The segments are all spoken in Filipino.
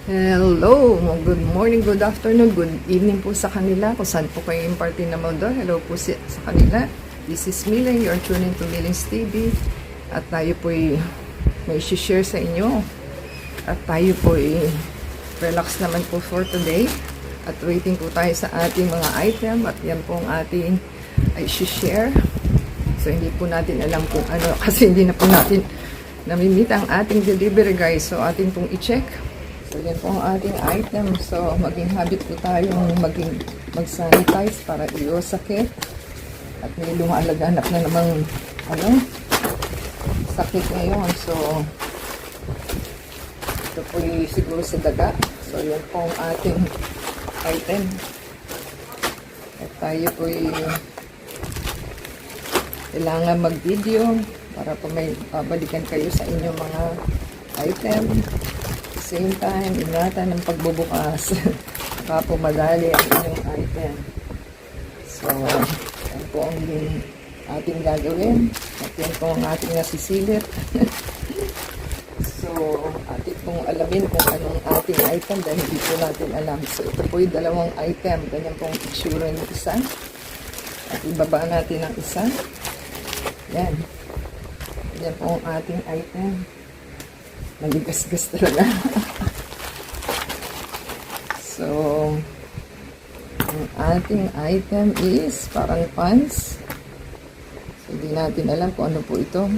Hello! Good morning, good afternoon, good evening po sa kanila. Kung saan po kayo yung party na mundo. Hello po sa kanila. This is Miling. You're tuning to Miling's TV. At tayo po may share sa inyo. At tayo po relax naman po for today. At waiting po tayo sa ating mga item. At yan po ang ating share. So hindi po natin alam kung ano. Kasi hindi na po natin namimit ang ating delivery guys. So ating pong i-check. So, yan po ang ating item. So, maging habit po tayong mag-sanitize para iwas sakit. At may lumalaganap na namang sakit ngayon. So, ito po siguro sa daga. So, yan po ang ating item. At tayo po kailangan mag-video para po may babalikan kayo sa inyong mga item. Same time, ingatan ng pagbubukas para po madali ang inyong item. So, yan po ang ating gagawin. At yan po ang ating nasisilip. So, ating pong alamin kung anong ating item dahil hindi po natin alam. So, ito po yung dalawang item. Ganyan pong itsura ng isa. At ibaba natin ang isa. Yan. Yan po ang ating item. Naligasgas talaga. So, ang ating item is parang pants. So, hindi natin alam kung ano po ito.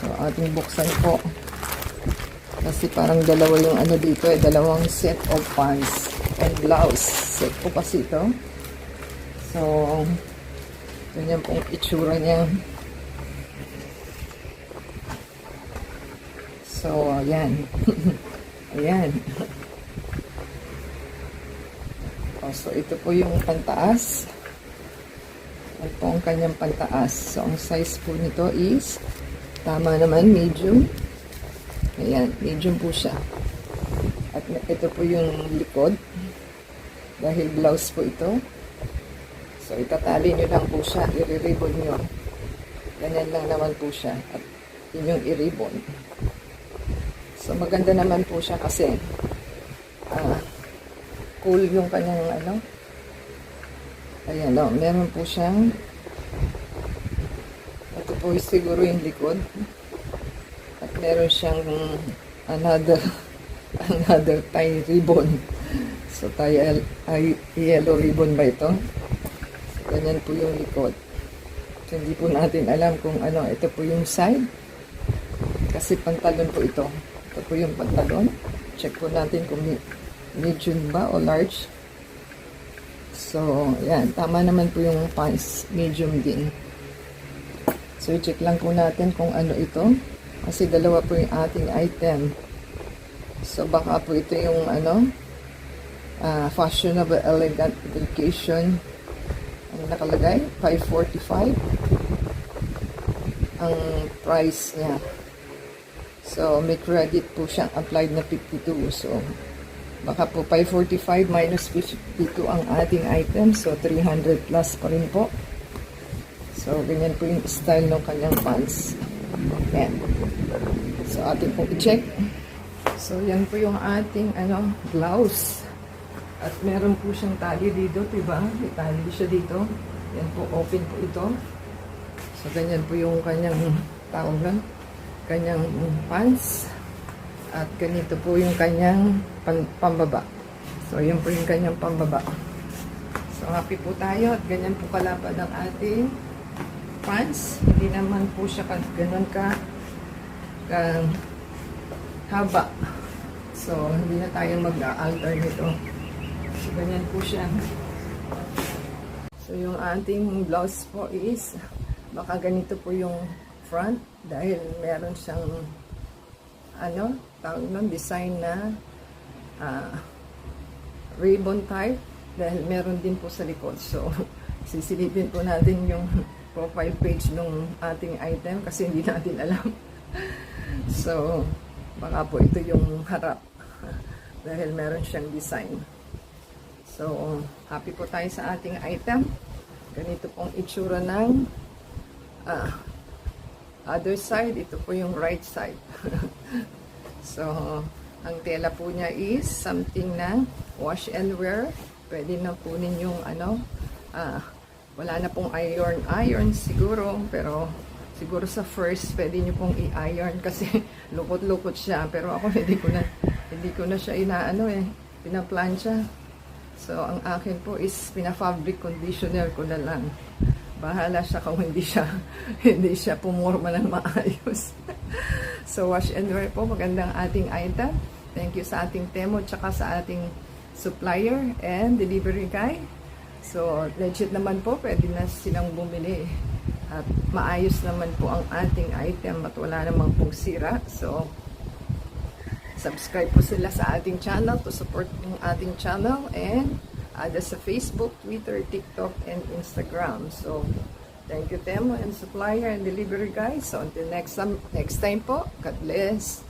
So, ating buksan po. Kasi parang dalawa yung ano dito dalawang set of pants and blouse. Set po kasi ito. So, ganyan pong itsura niya. So, ayan. Ayan. So, ito po yung pantaas. Ito po ang kanyang pantaas. So, ang size po nito is tama naman, medium. Ayan, medium po siya. At ito po yung likod. Dahil blouse po ito. So, itatali nyo lang po siya, i-ribbon nyo. Ganyan lang naman po siya. At yun yung i-ribbon. So, maganda naman po siya kasi cool yung kanyang Ayan, meron po siyang ito po siguro yung likod. At meron siyang another tie ribbon. So, ay yellow ribbon ba ito? Ganyan po yung likod. So, hindi po natin alam kung ano. Ito po yung side. Kasi pantalon po ito. Ito po yung pantalon. Check po natin kung medium ba o large. So, yan. Tama naman po yung pants. Medium din. So, check lang po natin kung ano ito. Kasi dalawa po yung ating item. So, baka po ito yung fashionable, elegant vacation. Ang nakalagay, 545 ang price niya. So, may credit po siyang applied na 52. So, baka po 545 minus 52 ang ating item. So, 300 plus pa rin po. So, ganyan po yung style ng kanyang pants. Yan. So, ating pong i-check. So, yan po yung ating blouse. At meron po siyang tali dito, diba? May tali siya dito. Yan po, open po ito. So, ganyan po yung kanyang taongan. Kanyang pants. At ganito po yung kanyang pambaba. So, yan po yung kanyang pambaba. So, happy po tayo. At ganyan po kalapad ang ating pants. Hindi naman po siya ganun haba. So, hindi na tayo mag-alter nito. So, ganyan po siya. So, yung ating blouse po is baka ganito po yung front dahil meron siyang tawag nun, design na ribbon type dahil meron din po sa likod. So, sisilipin po natin yung profile page ng ating item kasi hindi natin alam. So, baka po ito yung harap dahil meron siyang design. So, happy po tayo sa ating item. Ganito pong itsura ng other side, ito po yung right side. So, ang tela po niya is something na wash and wear. Pwede na kunin yung wala na pong iron siguro, pero siguro sa first pwede niyo pong i-iron kasi lukot-lukot siya, pero ako hindi ko na siya pinaplansya. So ang akin po is pina-fabric conditioner ko na lang. Bahala siya kung hindi siya pumorma ng maayos. So wash and wear po, magandang ating item. Thank you sa ating Temo tsaka sa ating supplier and delivery guy. So legit naman po, pwede na silang bumili. At maayos naman po ang ating item at wala namang pong sira. So subscribe po sila sa ating channel to support yung ating channel, and add us sa Facebook, Twitter, TikTok, and Instagram. So, thank you Temo and supplier and delivery guys. So, until next time po, God bless.